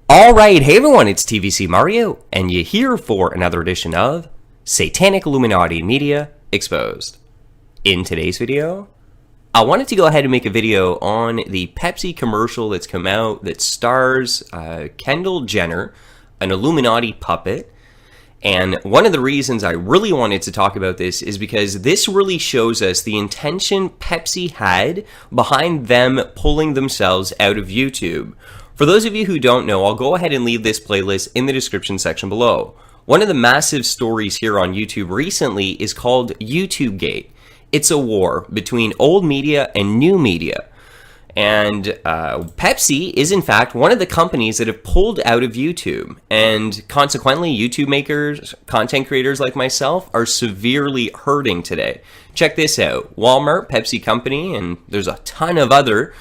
Alright, hey everyone, it's TVC Mario, and you're here for another edition of Satanic Illuminati Media Exposed. In today's video, I wanted to go ahead and make a video on the Pepsi commercial that's come out that stars Kendall Jenner, an Illuminati puppet. And one of the reasons I really wanted to talk about this is because this really shows us the intention Pepsi had behind them pulling themselves out of YouTube. For those of you who don't know, I'll go ahead and leave this playlist in the description section below. One of the massive stories here on YouTube recently is called YouTube Gate. It's a war between old media and new media. And Pepsi is in fact one of the companies that have pulled out of YouTube. And consequently, YouTube makers, content creators like myself are severely hurting today. Check this out. Walmart, Pepsi Company, and there's a ton of other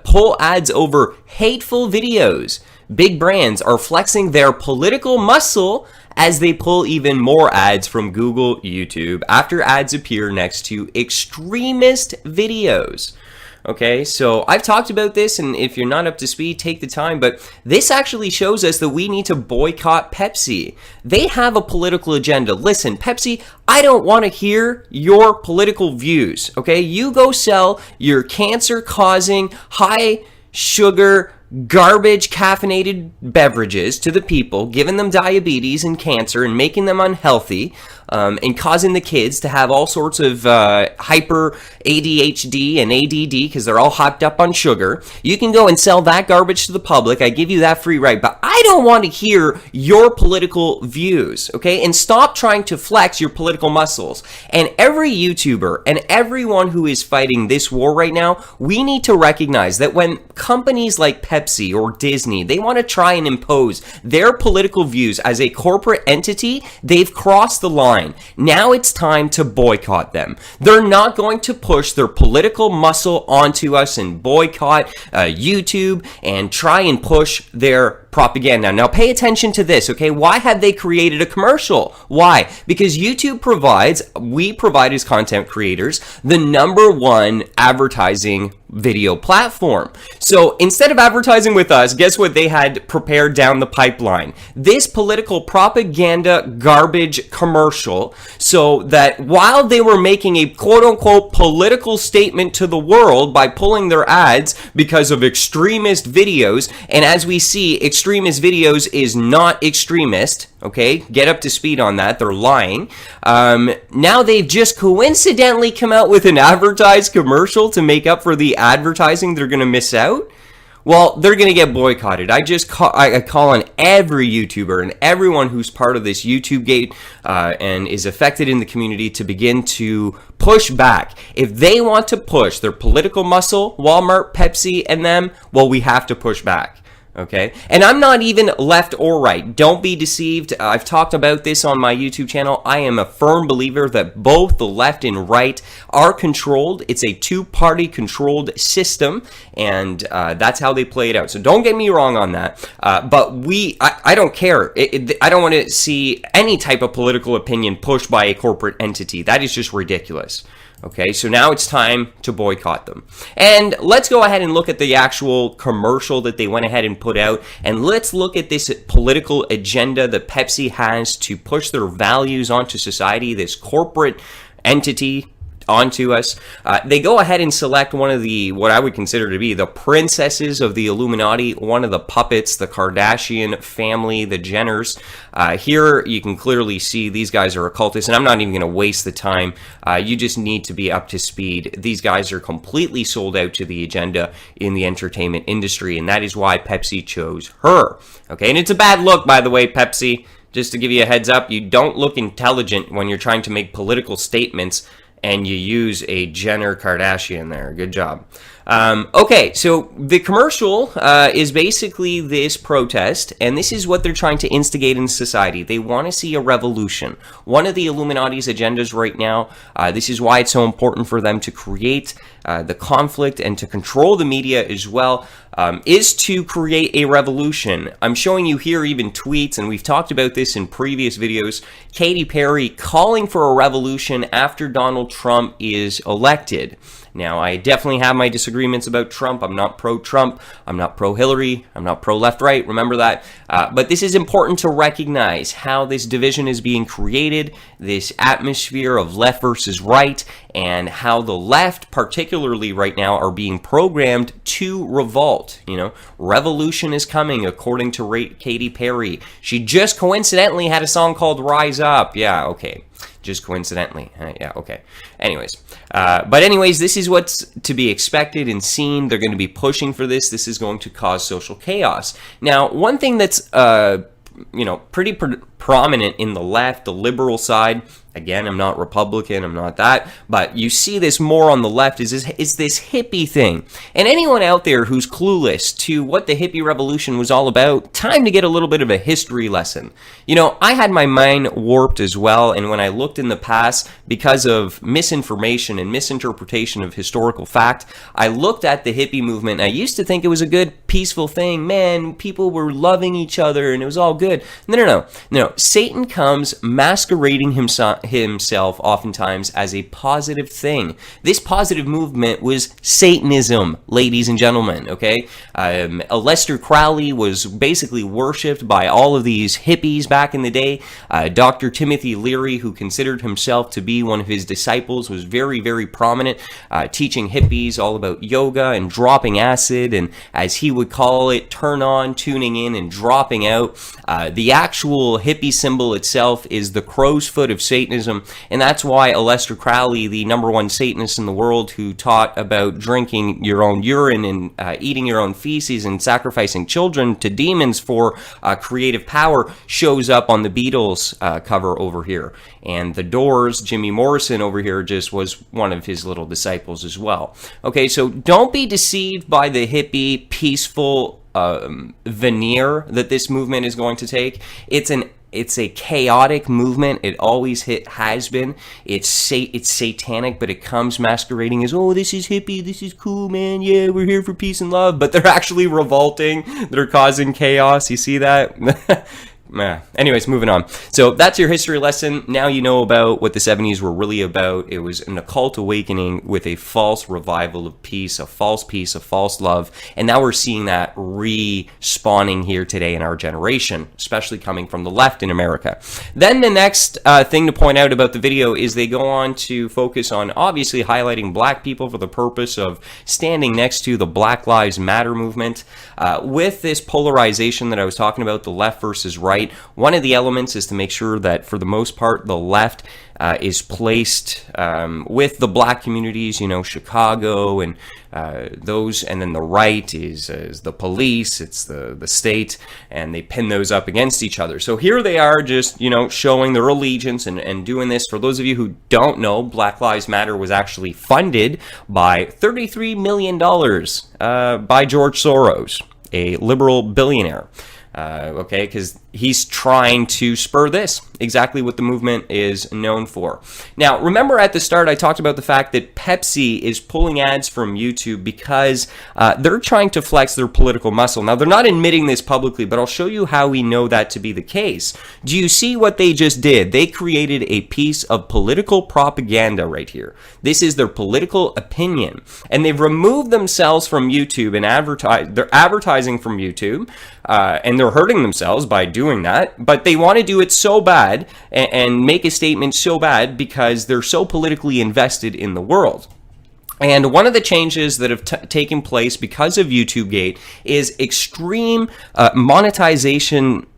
pull ads over hateful videos. Big brands are flexing their political muscle as they pull even more ads from Google, YouTube, after ads appear next to extremist videos. Okay, so I've talked about this, and if you're not up to speed, take the time, but this actually shows us that we need to boycott Pepsi. They have a political agenda. Listen, Pepsi, I don't want to hear your political views, okay? You go sell your cancer-causing, high-sugar, garbage caffeinated beverages to the people, giving them diabetes and cancer and making them unhealthy, and causing the kids to have all sorts of hyper ADHD and ADD because they're all hopped up on sugar. You can go and sell that garbage to the public. I give you that free right, but I don't want to hear your political views, okay? And stop trying to flex your political muscles. And every YouTuber and everyone who is fighting this war right now, we need to recognize that when companies like Pepsi or Disney, they want to try and impose their political views as a corporate entity, they've crossed the line. Now it's time to boycott them. They're not going to push their political muscle onto us and boycott YouTube and try and push their propaganda. Now pay attention to this, okay? Why have they created a commercial? Why? Because YouTube we provide as content creators the #1 advertising video platform. So instead of advertising with us, guess what they had prepared down the pipeline? This political propaganda garbage commercial, so that while they were making a quote-unquote political statement to the world by pulling their ads because of extremist videos, and as we see, extremist videos is not extremist, okay? Get up to speed on that. They're lying. Now they've just coincidentally come out with an advertised commercial to make up for the advertising they're going to miss out. Well, they're going to get boycotted. I call on every YouTuber and everyone who's part of this YouTube gate and is affected in the community to begin to push back. If they want to push their political muscle, Walmart, Pepsi, and them, well, we have to push back. Okay, and I'm not even left or right. Don't be deceived. I've talked about this on my YouTube channel. I am a firm believer that both the left and right are controlled. It's a two-party controlled system, and that's how they play it out. So don't get me wrong on that. But I don't care. I don't want to see any type of political opinion pushed by a corporate entity. That is just ridiculous. Okay, so now it's time to boycott them. And let's go ahead and look at the actual commercial that they went ahead and put out. And let's look at this political agenda that Pepsi has to push their values onto society, this corporate entity onto us. They go ahead and select one of the, what I would consider to be the princesses of the Illuminati, one of the puppets, the Kardashian family, the Jenners. Here you can clearly see these guys are occultists, and I'm not even going to waste the time. You just need to be up to speed. These guys are completely sold out to the agenda in the entertainment industry, and that is why Pepsi chose her. Okay, and it's a bad look, by the way, Pepsi. Just to give you a heads up, you don't look intelligent when you're trying to make political statements and you use a Jenner Kardashian there. Good job. Okay, so the commercial is basically this protest, and this is what they're trying to instigate in society. They want to see a revolution. One of the Illuminati's agendas right now, this is why it's so important for them to create the conflict and to control the media as well, is to create a revolution. I'm showing you here even tweets, and we've talked about this in previous videos. Katy Perry calling for a revolution after Donald Trump is elected. Now, I definitely have my disagreements about Trump. I'm not pro-Trump. I'm not pro-Hillary. I'm not pro-left-right. Remember that. But this is important to recognize how this division is being created, this atmosphere of left versus right, and how the left, particularly right now, are being programmed to revolt. You know, revolution is coming, according to Katy Perry. She just coincidentally had a song called Rise Up. Yeah, okay. Just coincidentally. Yeah, okay. Anyways. But anyways, this is what's to be expected and seen. They're going to be pushing for this. This is going to cause social chaos. Now, one thing that's, pretty prominent in the left, the liberal side, again, I'm not Republican, I'm not that, but you see this more on the left, is this hippie thing. And anyone out there who's clueless to what the hippie revolution was all about, time to get a little bit of a history lesson. You know, I had my mind warped as well, and when I looked in the past, because of misinformation and misinterpretation of historical fact, I looked at the hippie movement, and I used to think it was a good, peaceful thing. Man, people were loving each other, and it was all good. No. Satan comes masquerading himself oftentimes as a positive thing. This positive movement was Satanism, ladies and gentlemen, okay? Aleister Crowley was basically worshipped by all of these hippies back in the day. Dr. Timothy Leary, who considered himself to be one of his disciples, was very, very prominent, teaching hippies all about yoga and dropping acid, and as he would call it, turn on, tuning in, and dropping out. The actual hippie symbol itself is the crow's foot of Satanism, and that's why Aleister Crowley, the #1 Satanist in the world, who taught about drinking your own urine and eating your own feces and sacrificing children to demons for creative power, shows up on the Beatles cover over here. And the Doors, Jimmy Morrison over here, just was one of his little disciples as well. Okay, so don't be deceived by the hippie, peaceful veneer that this movement is going to take. It's a chaotic movement. It always has been. It's satanic, but it comes masquerading as, oh, this is hippie, this is cool, man. Yeah, we're here for peace and love. But they're actually revolting. They're causing chaos. You see that? Anyways, moving on. So that's your history lesson. Now you know about what the 70s were really about. It was an occult awakening with a false revival of peace, a false love. And now we're seeing that respawning here today in our generation, especially coming from the left in America. Then the next thing to point out about the video is they go on to focus on obviously highlighting black people for the purpose of standing next to the Black Lives Matter movement. With this polarization that I was talking about, the left versus right, one of the elements is to make sure that for the most part the left is placed with the black communities, you know, Chicago and those, and then the right is the police, it's the state, and they pin those up against each other. So here they are just, you know, showing their allegiance and doing this. For those of you who don't know, Black Lives Matter was actually funded by $33 million by George Soros, a liberal billionaire. Okay, because he's trying to spur this, exactly what the movement is known for. Now, remember at the start I talked about the fact that Pepsi is pulling ads from YouTube because they're trying to flex their political muscle. Now, they're not admitting this publicly, but I'll show you how we know that to be the case. Do you see what they just did? They created a piece of political propaganda right here. This is their political opinion, and they've removed themselves from YouTube and they're advertising from YouTube, and they're hurting themselves by doing that, but they want to do it so bad and make a statement so bad because they're so politically invested in the world. And one of the changes that have taken place because of YouTube Gate is extreme monetization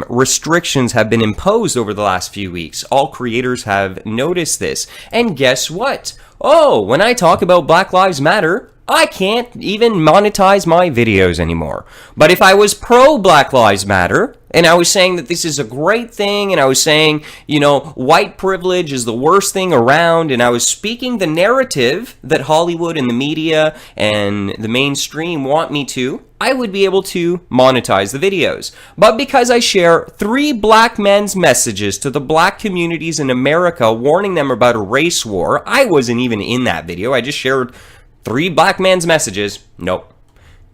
restrictions have been imposed over the last few weeks. All creators have noticed this. And guess what? Oh, when I talk about Black Lives Matter, I can't even monetize my videos anymore. But if I was pro Black Lives Matter, and I was saying that this is a great thing, and I was saying, you know, white privilege is the worst thing around, and I was speaking the narrative that Hollywood and the media and the mainstream want me to, I would be able to monetize the videos. But because I share 3 black men's messages to the black communities in America warning them about a race war, I wasn't even in that video, I just shared 3 black men's messages. Nope.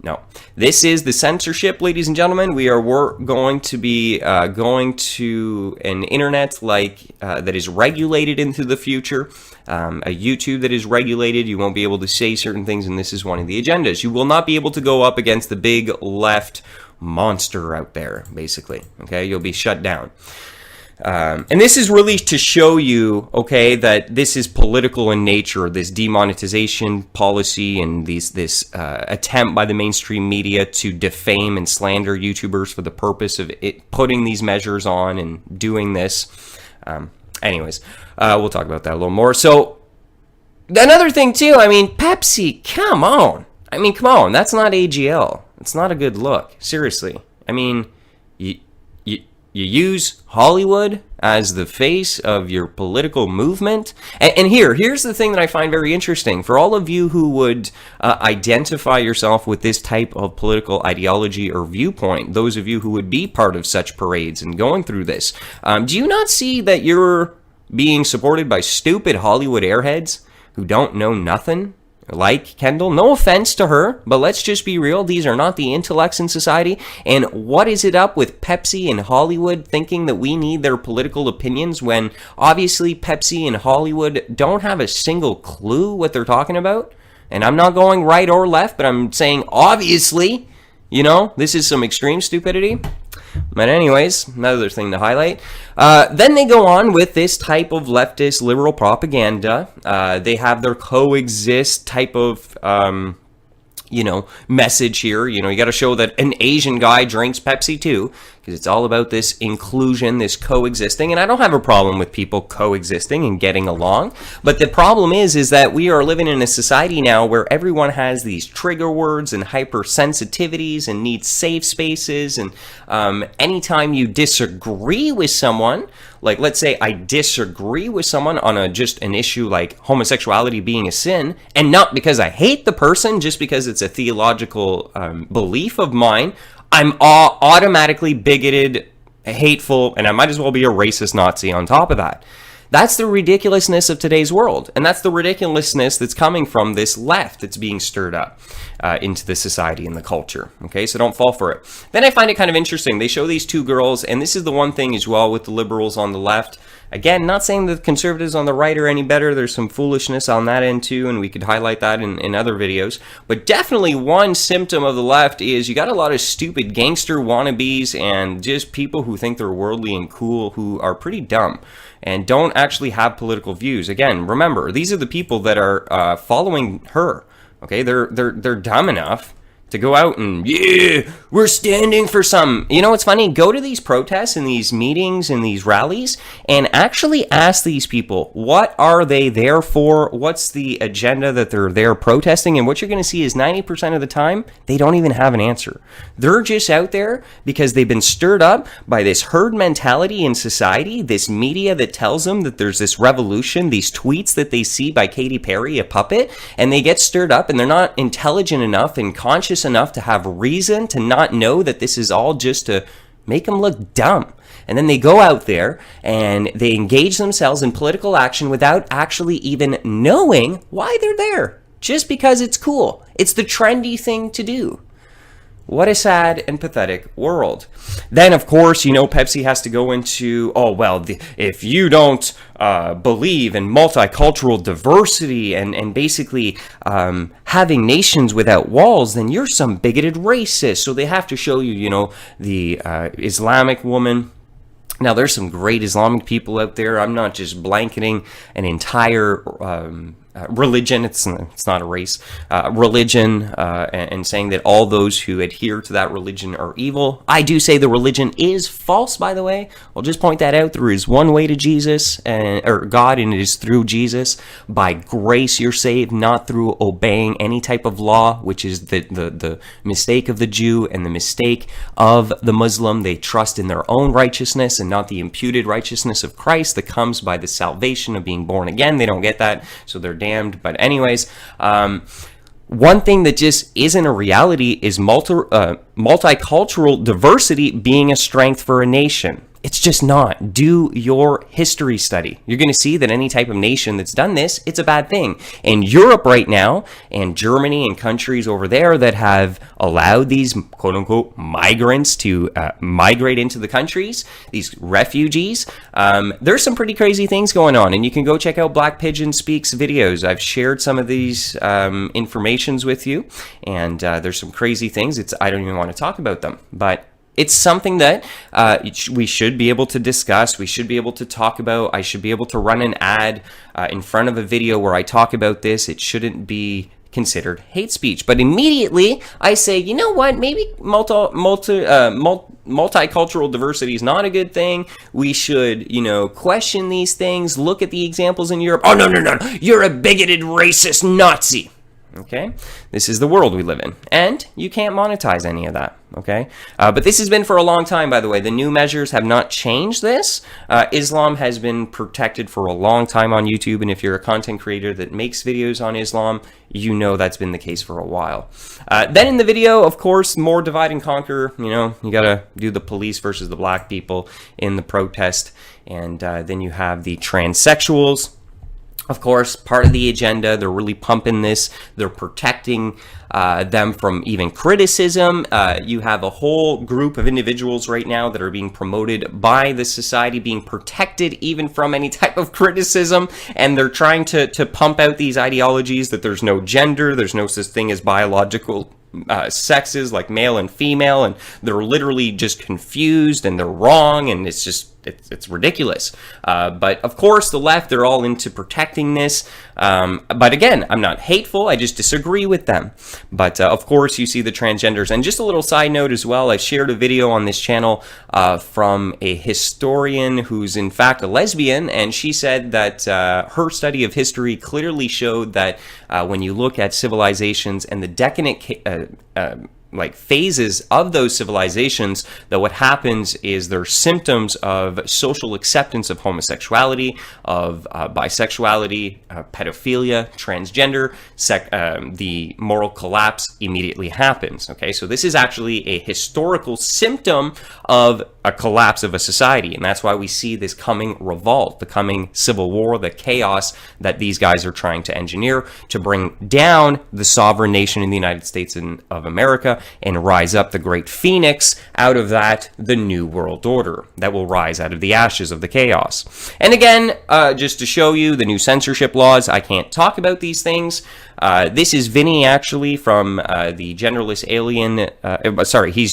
No. This is the censorship, ladies and gentlemen. We're going to be going to an internet that is regulated into the future, a YouTube that is regulated. You won't be able to say certain things, and this is one of the agendas. You will not be able to go up against the big left monster out there, basically. Okay, you'll be shut down. And this is really to show you, okay, that this is political in nature, this demonetization policy and this attempt by the mainstream media to defame and slander YouTubers for the purpose of putting these measures on and doing this. Anyways, we'll talk about that a little more. So, another thing too, I mean, Pepsi, come on. That's not AGL. It's not a good look. Seriously. I mean, you use Hollywood as the face of your political movement. And here's the thing that I find very interesting. For all of you who would identify yourself with this type of political ideology or viewpoint, those of you who would be part of such parades and going through this, do you not see that you're being supported by stupid Hollywood airheads who don't know nothing? Like Kendell, no offense to her, but let's just be real. These are not the intellects in society. And what is it up with Pepsi and Hollywood thinking that we need their political opinions when obviously Pepsi and Hollywood don't have a single clue what they're talking about? And I'm not going right or left, but I'm saying obviously, this is some extreme stupidity. But anyways, another thing to highlight. Then they go on with this type of leftist liberal propaganda. They have their coexist type of, message here. You got to show that an Asian guy drinks Pepsi too, because it's all about this inclusion, this coexisting. And I don't have a problem with people coexisting and getting along. But the problem is that we are living in a society now where everyone has these trigger words and hypersensitivities and needs safe spaces. And anytime you disagree with someone, like let's say I disagree with someone on just an issue like homosexuality being a sin, and not because I hate the person, just because it's a theological belief of mine, I'm automatically bigoted, hateful, and I might as well be a racist Nazi on top of that. That's the ridiculousness of today's world, and that's the ridiculousness that's coming from this left that's being stirred up into the society and the culture. Okay, so don't fall for it. Then I find it kind of interesting. They show these two girls, and this is the one thing as well with the liberals on the left. Again, not saying that the conservatives on the right are any better. There's some foolishness on that end too, and we could highlight that in other videos. But definitely one symptom of the left is you got a lot of stupid gangster wannabes and just people who think they're worldly and cool who are pretty dumb and don't actually have political views. Again, remember, these are the people that are following her. Okay, they're dumb enough to go out and, yeah, we're standing for some. You know what's funny? Go to these protests and these meetings and these rallies and actually ask these people, what are they there for? What's the agenda that they're there protesting? And what you're going to see is 90% of the time, they don't even have an answer. They're just out there because they've been stirred up by this herd mentality in society, this media that tells them that there's this revolution, these tweets that they see by Katy Perry, a puppet, and they get stirred up and they're not intelligent enough and conscious enough to have reason to not know that this is all just to make them look dumb. And then they go out there and they engage themselves in political action without actually even knowing why they're there. Just because it's cool. It's the trendy thing to do. What a sad and pathetic world. Then, of course, Pepsi has to go into, if you don't believe in multicultural diversity and basically having nations without walls, then you're some bigoted racist. So they have to show you, the Islamic woman. Now, there's some great Islamic people out there. I'm not just blanketing an entire religion. It's not a race. Religion, and saying that all those who adhere to that religion are evil. I do say the religion is false, by the way. I'll just point that out. There is one way to Jesus, or God, and it is through Jesus. By grace you're saved, not through obeying any type of law, which is the mistake of the Jew and the mistake of the Muslim. They trust in their own righteousness and not the imputed righteousness of Christ that comes by the salvation of being born again. They don't get that, so they're damned. But anyways, one thing that just isn't a reality is multicultural diversity being a strength for a nation. It's just not. Do your history study. You're going to see that any type of nation that's done this, it's a bad thing. And Europe right now, and Germany and countries over there that have allowed these quote-unquote migrants to migrate into the countries, these refugees, there's some pretty crazy things going on. And you can go check out Black Pigeon Speaks videos. I've shared some of these informations with you, and there's some crazy things. I don't even want to talk about them, but it's something that we should be able to discuss. We should be able to talk about. I should be able to run an ad in front of a video where I talk about this. It shouldn't be considered hate speech. But immediately I say, you know what? Maybe multicultural diversity is not a good thing. We should, question these things. Look at the examples in Europe. Oh, no. You're a bigoted, racist Nazi. Okay, this is the world we live in, and you can't monetize any of that, okay? But this has been for a long time, by the way. The new measures have not changed this. Islam has been protected for a long time on YouTube, and if you're a content creator that makes videos on Islam, you know that's been the case for a while. Then in the video, of course, more divide and conquer. You gotta do the police versus the black people in the protest, and then you have the transsexuals. Of course, part of the agenda, they're really pumping this. They're protecting them from even criticism. You have a whole group of individuals right now that are being promoted by the society, being protected even from any type of criticism. And they're trying to pump out these ideologies that there's no gender, there's no such thing as biological sexes like male and female, and they're literally just confused and they're wrong, and it's ridiculous. But of course, the left, they're all into protecting this. But again, I'm not hateful. I just disagree with them. But of course, you see the transgenders. And just a little side note as well, I shared a video on this channel from a historian who's in fact a lesbian, and she said that her study of history clearly showed that when you look at civilizations and the decadent phases of those civilizations, that what happens is there's symptoms of social acceptance of homosexuality, of bisexuality, pedophilia, transgender, the moral collapse immediately happens. Okay, so this is actually a historical symptom of a collapse of a society, and that's why we see this coming revolt, the coming civil war, the chaos that these guys are trying to engineer to bring down the sovereign nation in the United States of America and rise up the great phoenix out of that, the new world order that will rise out of the ashes of the chaos. And again, just to show you the new censorship laws, I can't talk about these things. This is Vinny, actually, from the Genderless Alien. He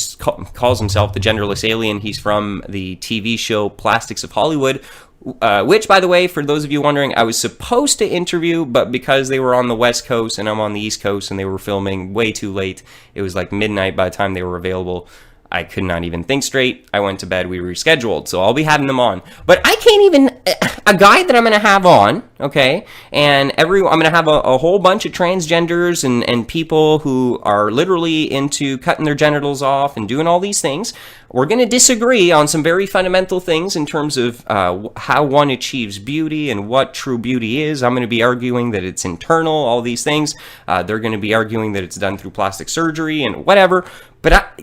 calls himself the Genderless Alien. He's from the TV show Plastics of Hollywood, which, by the way, for those of you wondering, I was supposed to interview, but because they were on the West Coast and I'm on the East Coast and they were filming way too late, it was like midnight by the time they were available. I could not even think straight. I went to bed. We rescheduled. So I'll be having them on. But I can't even... A guy that I'm going to have on, okay, and I'm going to have a whole bunch of transgenders and people who are literally into cutting their genitals off and doing all these things. We're going to disagree on some very fundamental things in terms of how one achieves beauty and what true beauty is. I'm going to be arguing that it's internal, all these things. They're going to be arguing that it's done through plastic surgery and whatever. But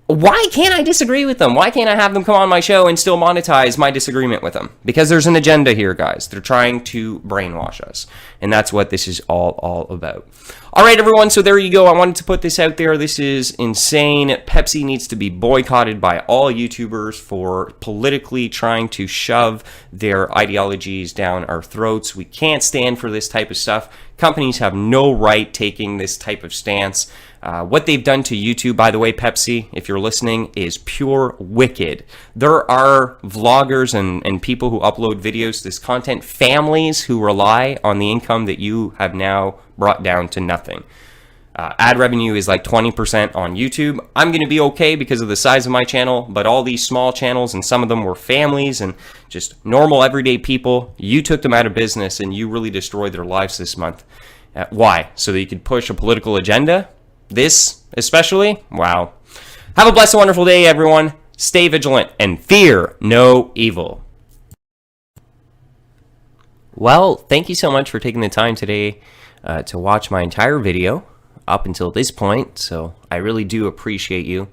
why can't I disagree with them? Why can't I have them come on my show and still monetize my disagreement with them? Because there's an agenda here, guys. They're trying to brainwash us. And that's what this is all about. All right, everyone. So there you go. I wanted to put this out there. This is insane. Pepsi needs to be boycotted by all YouTubers for politically trying to shove their ideologies down our throats. We can't stand for this type of stuff. Companies have no right taking this type of stance. What they've done to YouTube, by the way, Pepsi, if you're listening, is pure wicked. There are vloggers and people who upload videos to this content, families who rely on the income that you have now brought down to nothing. Ad revenue is like 20% on YouTube. I'm going to be okay because of the size of my channel, but all these small channels, and some of them were families and just normal everyday people, you took them out of business and you really destroyed their lives this month. Why? So that you could push a political agenda? This especially? Wow. Have a blessed and wonderful day, everyone. Stay vigilant and fear no evil. Well, thank you so much for taking the time today to watch my entire video up until this point. So I really do appreciate you.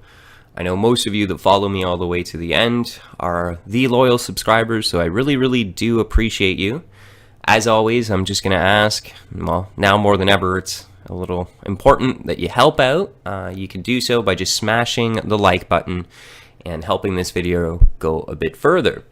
I know most of you that follow me all the way to the end are the loyal subscribers, so I really, really do appreciate you. As always, I'm just going to ask, well, now more than ever, it's a little important that you help out. You can do so by just smashing the like button and helping this video go a bit further.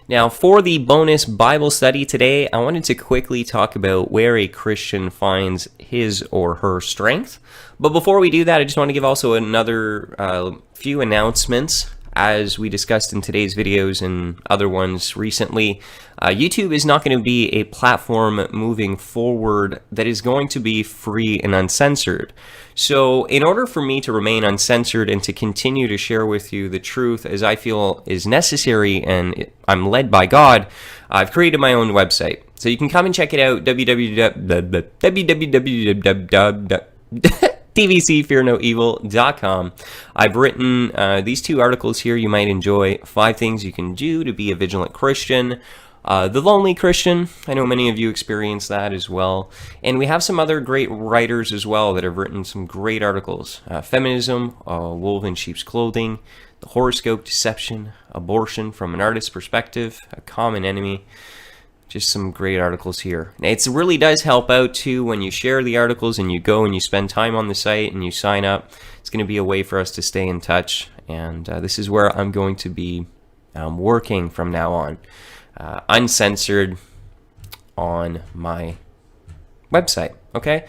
Now, for the bonus Bible study today, I wanted to quickly talk about where a Christian finds his or her strength. But before we do that, I just want to give also another few announcements. As we discussed in today's videos and other ones recently, YouTube is not going to be a platform moving forward that is going to be free and uncensored. So in order for me to remain uncensored and to continue to share with you the truth as I feel is necessary and I'm led by God, I've created my own website. So you can come and check it out, tvcfearnoevil.com. I've written these two articles here you might enjoy. 5 things you can do to be a vigilant Christian. The lonely Christian. I know many of you experience that as well. And we have some other great writers as well that have written some great articles. Feminism, Wolf in Sheep's Clothing, the horoscope deception, abortion from an artist's perspective, a common enemy. Just some great articles here. It really does help out too when you share the articles and you go and you spend time on the site and you sign up. It's going to be a way for us to stay in touch, and this is where I'm going to be working from now on, uncensored on my website. Okay,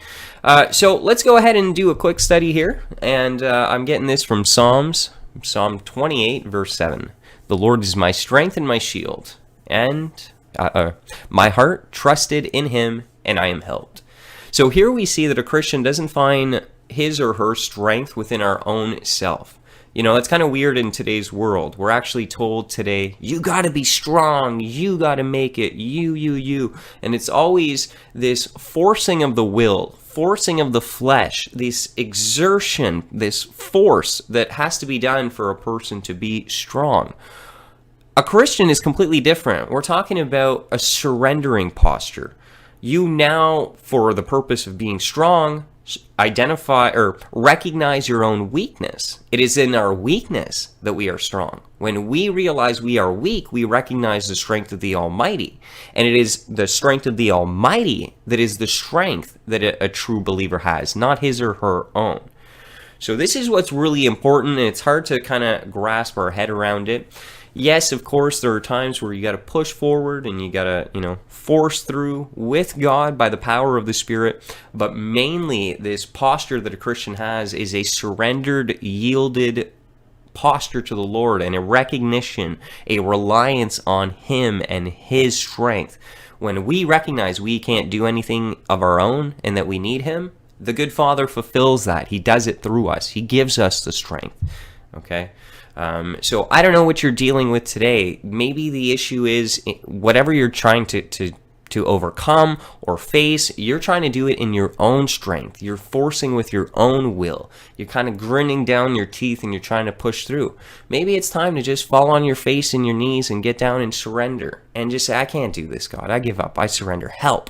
so let's go ahead and do a quick study here, and I'm getting this from Psalm 28 verse 7. The Lord is my strength and my shield, and my heart trusted in him, and I am helped. So here we see that a Christian doesn't find his or her strength within our own self. You know, that's kind of weird in today's world. We're actually told today, you got to be strong, you got to make it, you. And it's always this forcing of the will, forcing of the flesh, this exertion, this force that has to be done for a person to be strong. A Christian is completely different. We're talking about a surrendering posture. You now, for the purpose of being strong, identify or recognize your own weakness. It is in our weakness that we are strong. When we realize we are weak, we recognize the strength of the Almighty. And it is the strength of the Almighty that is the strength that a true believer has, not his or her own. So this is what's really important, and it's hard to kind of grasp our head around it. Yes, of course, there are times where you got to push forward and you got to, force through with God by the power of the Spirit. But mainly, this posture that a Christian has is a surrendered, yielded posture to the Lord, and a recognition, a reliance on Him and His strength. When we recognize we can't do anything of our own and that we need Him, the good Father fulfills that. He does it through us. He gives us the strength. Okay? So I don't know what you're dealing with today. Maybe the issue is whatever you're trying to overcome or face, you're trying to do it in your own strength. You're forcing with your own will. You're kind of grinning down your teeth and you're trying to push through. Maybe it's time to just fall on your face and your knees and get down and surrender and just say, I can't do this, God. I give up. I surrender. Help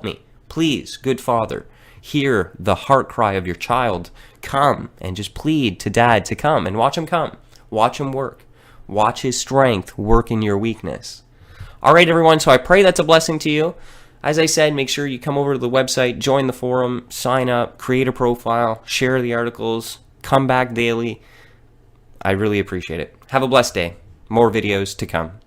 me. Please, good Father. Hear the heart cry of your child. Come and just plead to Dad to come and watch him come. Watch him work. Watch his strength work in your weakness. All right, everyone, so I pray that's a blessing to you. As I said, make sure you come over to the website, join the forum, sign up, create a profile, share the articles, come back daily. I really appreciate it. Have a blessed day. More videos to come.